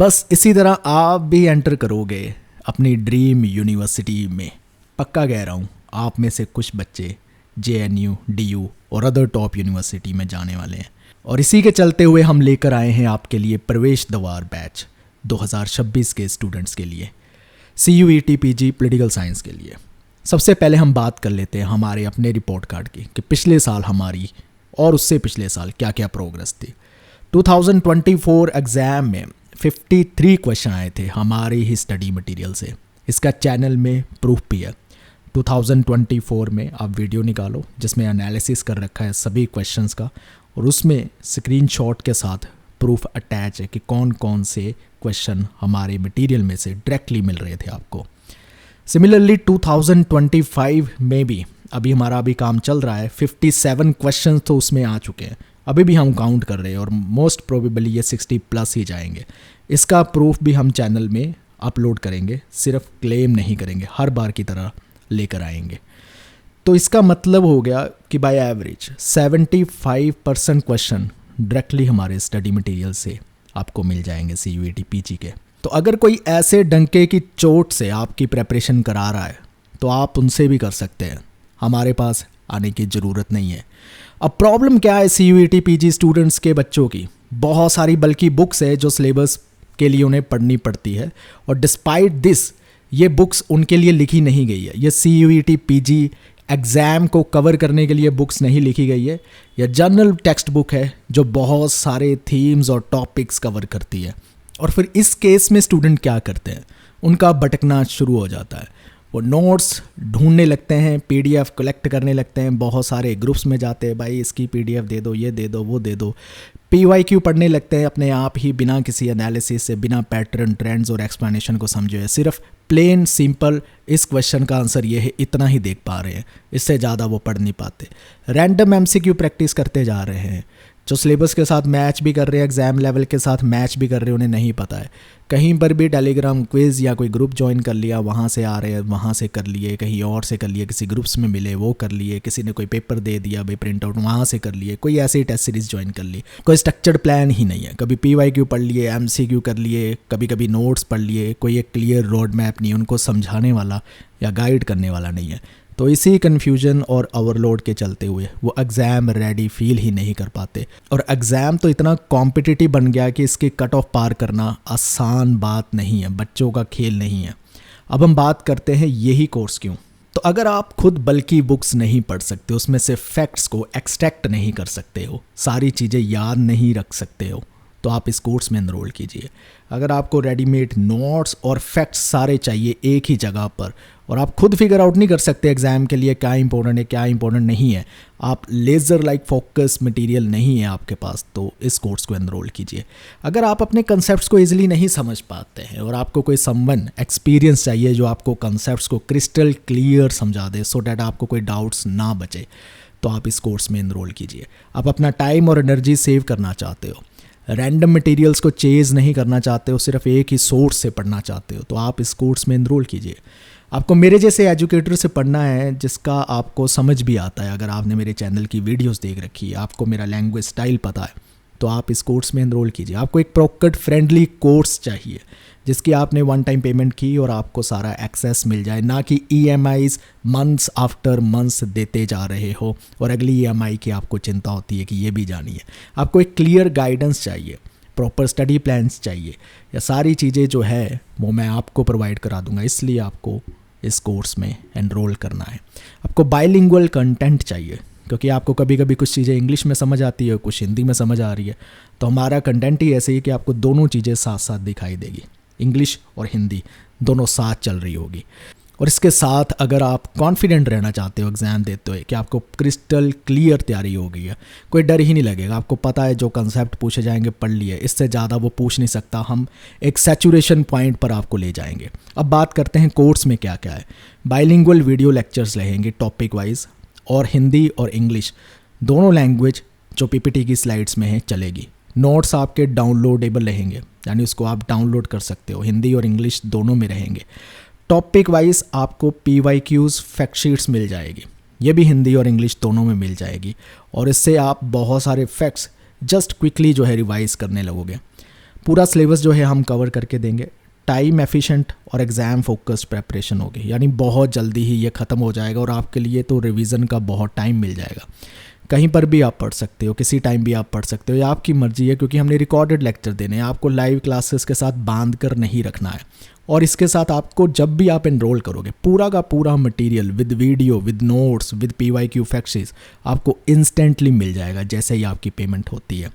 बस इसी तरह आप भी एंटर करोगे अपनी ड्रीम यूनिवर्सिटी में। पक्का कह रहा हूँ, आप में से कुछ बच्चे JNU, DU और अदर टॉप यूनिवर्सिटी में जाने वाले हैं। और इसी के चलते हुए हम लेकर आए हैं आपके लिए प्रवेश द्वार बैच 2026 के स्टूडेंट्स के लिए, CUET PG पॉलिटिकल साइंस के लिए। सबसे पहले हम बात कर लेते हैं हमारे अपने रिपोर्ट कार्ड की कि पिछले साल हमारी और उससे पिछले साल क्या क्या प्रोग्रेस थी। 2024 एग्ज़ाम में 53 क्वेश्चन आए थे हमारे ही स्टडी मटेरियल से। इसका चैनल में प्रूफ भी है। 2024 में आप वीडियो निकालो जिसमें एनालिसिस कर रखा है सभी क्वेश्चंस का, और उसमें स्क्रीनशॉट के साथ प्रूफ अटैच है कि कौन कौन से क्वेश्चन हमारे मटेरियल में से डायरेक्टली मिल रहे थे आपको। सिमिलरली 2025 में भी अभी हमारा काम चल रहा है। 57 क्वेश्चन तो उसमें आ चुके हैं, अभी भी हम काउंट कर रहे हैं और मोस्ट प्रोबेबली ये 60+ ही जाएंगे। इसका प्रूफ भी हम चैनल में अपलोड करेंगे, सिर्फ क्लेम नहीं करेंगे, हर बार की तरह लेकर आएंगे। तो इसका मतलब हो गया कि बाय एवरेज 75% क्वेश्चन डायरेक्टली हमारे स्टडी मटेरियल से आपको मिल जाएंगे CUET PG के। तो अगर कोई ऐसे डंके की चोट से आपकी प्रेपरेशन करा रहा है तो आप उनसे भी कर सकते हैं, हमारे पास आने की ज़रूरत नहीं है। अब प्रॉब्लम क्या है CUET PG स्टूडेंट्स के बच्चों की, बहुत सारी बल्कि बुक्स है जो सिलेबस के लिए उन्हें पढ़नी पड़ती है, और डिस्पाइट दिस ये बुक्स उनके लिए लिखी नहीं गई है। ये CUET PG एग्ज़ाम को कवर करने के लिए बुक्स नहीं लिखी गई है। यह जनरल टेक्स्ट बुक है जो बहुत सारे थीम्स और टॉपिक्स कवर करती है। और फिर इस केस में स्टूडेंट क्या करते हैं, उनका भटकना शुरू हो जाता है। वो नोट्स ढूंढने लगते हैं, PDF कलेक्ट करने लगते हैं, बहुत सारे ग्रुप्स में जाते हैं, भाई इसकी PDF दे दो, ये दे दो, वो दे दो। PYQ पढ़ने लगते हैं अपने आप ही, बिना किसी एनालिसिस से, बिना पैटर्न, ट्रेंड्स और एक्सप्लेनेशन को समझे। सिर्फ प्लेन सिंपल इस क्वेश्चन का आंसर ये है, इतना ही देख पा रहे हैं, इससे ज़्यादा वो पढ़ नहीं पाते। रैंडम MCQ प्रैक्टिस करते जा रहे हैं, जो सिलेबस के साथ मैच भी कर रहे हैं, एग्ज़ाम लेवल के साथ मैच भी कर रहे हैं, उन्हें नहीं पता है। कहीं पर भी टेलीग्राम क्विज़ या कोई ग्रुप ज्वाइन कर लिया, वहाँ से आ रहे हैं, वहाँ से कर लिए, कहीं और से कर लिए, किसी ग्रुप्स में मिले वो कर लिए, किसी ने कोई पेपर दे दिया भाई प्रिंट आउट, वहाँ से कर लिए, कोई ऐसे ही टेस्ट सीरीज़ ज्वाइन कर ली। कोई स्ट्रक्चर्ड प्लान ही नहीं है। कभी PYQ पढ़ लिए, MCQ कर लिए, कभी कभी नोट्स पढ़ लिए, कोई एक क्लियर रोड मैप नहीं, उनको समझाने वाला या गाइड करने वाला नहीं है। तो इसी कन्फ्यूजन और ओवरलोड के चलते हुए वो एग्ज़ाम रेडी फील ही नहीं कर पाते। और एग्ज़ाम तो इतना कॉम्पिटिटिव बन गया कि इसके कट ऑफ पार करना आसान बात नहीं है, बच्चों का खेल नहीं है। अब हम बात करते हैं यही कोर्स क्यों। तो अगर आप खुद बल्कि बुक्स नहीं पढ़ सकते, उसमें से फैक्ट्स को एक्सट्रैक्ट नहीं कर सकते हो, सारी चीज़ें याद नहीं रख सकते हो, तो आप इस कोर्स में एनरोल कीजिए। अगर आपको रेडीमेड नोट्स और फैक्ट्स सारे चाहिए एक ही जगह पर, और आप खुद फिगर आउट नहीं कर सकते एग्ज़ाम के लिए क्या इंपॉर्टेंट है क्या इंपॉर्टेंट नहीं है, आप लेज़र लाइक फोकस मटेरियल नहीं है आपके पास, तो इस कोर्स को एनरोल कीजिए। अगर आप अपने कंसेप्ट्स को ईजिली नहीं समझ पाते हैं और आपको कोई समवन एक्सपीरियंस चाहिए जो आपको कंसेप्ट्स को क्रिस्टल क्लियर समझा दे, सो डैट आपको कोई डाउट्स ना बचे, तो आप इस कोर्स में एनरोल कीजिए। आप अपना टाइम और एनर्जी सेव करना चाहते हो, रैंडम मटेरियल्स को चेज़ नहीं करना चाहते हो, सिर्फ एक ही सोर्स से पढ़ना चाहते हो, तो आप इस कोर्स में एनरोल कीजिए। आपको मेरे जैसे एजुकेटर से पढ़ना है जिसका आपको समझ भी आता है। अगर आपने मेरे चैनल की वीडियोस देख रखी है, आपको मेरा लैंग्वेज स्टाइल पता है, तो आप इस कोर्स में एनरोल कीजिए। आपको एक पॉकेट फ्रेंडली कोर्स चाहिए जिसकी आपने वन टाइम पेमेंट की और आपको सारा एक्सेस मिल जाए, ना कि EMIs मंथ्स आफ्टर मंथ्स देते जा रहे हो और अगली EMI की आपको चिंता होती है कि ये भी जानी है। आपको एक क्लियर गाइडेंस चाहिए, प्रॉपर स्टडी प्लान्स चाहिए, या सारी चीज़ें जो है वो मैं आपको प्रोवाइड करा दूंगा। इसलिए आपको इस कोर्स में एनरोल करना है। आपको बाइलिंगुअल कंटेंट चाहिए, क्योंकि आपको कभी कभी कुछ चीज़ें इंग्लिश में समझ आती है, कुछ हिंदी में समझ आ रही है, तो हमारा कंटेंट ही ऐसे ही कि आपको दोनों चीज़ें साथ साथ दिखाई देगी, इंग्लिश और हिंदी दोनों साथ चल रही होगी। और इसके साथ अगर आप कॉन्फिडेंट रहना चाहते हो एग्ज़ाम देते हुए कि आपको क्रिस्टल क्लियर तैयारी हो गई है, कोई डर ही नहीं लगेगा, आपको पता है जो कंसेप्ट पूछे जाएंगे पढ़ लिए, इससे ज़्यादा वो पूछ नहीं सकता, हम एक सैचुरेशन पॉइंट पर आपको ले जाएंगे। अब बात करते हैं कोर्स में क्या क्या है। बाइलिंगुअल वीडियो लेक्चर्स रहेंगे टॉपिक वाइज, और हिंदी और इंग्लिश दोनों लैंग्वेज जो PPT की स्लाइड्स में है चलेगी। नोट्स आपके डाउनलोडेबल रहेंगे, यानी उसको आप डाउनलोड कर सकते हो, हिंदी और इंग्लिश दोनों में रहेंगे। टॉपिक वाइज आपको PYQs फैक्ट शीट्स मिल जाएगी, ये भी हिंदी और इंग्लिश दोनों में मिल जाएगी, और इससे आप बहुत सारे फैक्ट्स जस्ट क्विकली जो है रिवाइज करने लगोगे। पूरा सिलेबस जो है हम कवर करके देंगे। टाइम एफिशिएंट और एग्ज़ाम फोकस्ड प्रेपरेशन होगी, यानी बहुत जल्दी ही ये ख़त्म हो जाएगा और आपके लिए तो रिवीजन का बहुत टाइम मिल जाएगा। कहीं पर भी आप पढ़ सकते हो, किसी टाइम भी आप पढ़ सकते हो, ये आपकी मर्ज़ी है, क्योंकि हमने रिकॉर्डेड लेक्चर देने हैं, आपको लाइव क्लासेस के साथ बांध कर नहीं रखना है। और इसके साथ आपको जब भी आप एनरोल करोगे पूरा का पूरा material with video, with notes, with PYQ fact sheets आपको इंस्टेंटली मिल जाएगा जैसे ही आपकी पेमेंट होती है।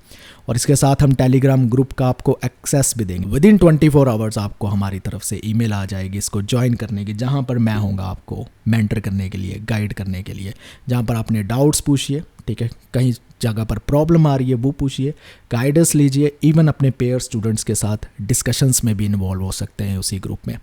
और इसके साथ हम टेलीग्राम ग्रुप का आपको एक्सेस भी देंगे। विद इन 24 आवर्स आपको हमारी तरफ से ईमेल आ जाएगी इसको ज्वाइन करने की, जहाँ पर मैं होऊंगा आपको मेंटर करने के लिए, गाइड करने के लिए, जहाँ पर आपने डाउट्स पूछिए, ठीक है, कहीं जगह पर प्रॉब्लम आ रही है वो पूछिए, गाइडेंस लीजिए, इवन अपने पेयर स्टूडेंट्स के साथ डिस्कशंस में भी इन्वॉल्व हो सकते हैं उसी ग्रुप में।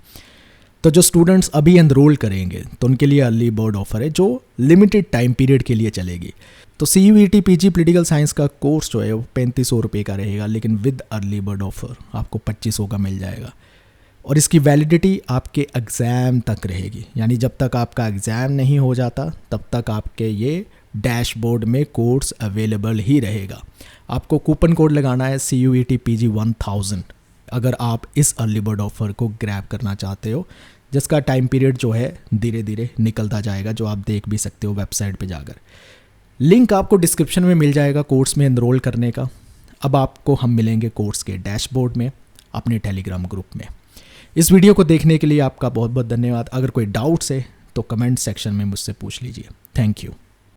तो जो स्टूडेंट्स अभी एनरोल करेंगे तो उनके लिए अर्ली बर्ड ऑफर है जो लिमिटेड टाइम पीरियड के लिए चलेगी। तो CUET PG पॉलिटिकल साइंस का कोर्स जो है वो 3500 रुपये का रहेगा, लेकिन विद अर्ली बर्ड ऑफर आपको 2500 का मिल जाएगा। और इसकी वैलिडिटी आपके एग्ज़ाम तक रहेगी, यानी जब तक आपका एग्ज़ाम नहीं हो जाता तब तक आपके ये डैशबोर्ड में कोर्स अवेलेबल ही रहेगा। आपको कूपन कोड लगाना है CUET PG 1000 अगर आप इस अर्ली बर्ड ऑफ़र को ग्रैब करना चाहते हो, जिसका टाइम पीरियड जो है धीरे धीरे निकलता जाएगा, जो आप देख भी सकते हो वेबसाइट पे जाकर। लिंक आपको डिस्क्रिप्शन में मिल जाएगा कोर्स में एनरोल करने का। अब आपको हम मिलेंगे कोर्स के डैशबोर्ड में अपने टेलीग्राम ग्रुप में। इस वीडियो को देखने के लिए आपका बहुत बहुत धन्यवाद। अगर कोई डाउट्स है तो कमेंट सेक्शन में मुझसे पूछ लीजिए। Thank you.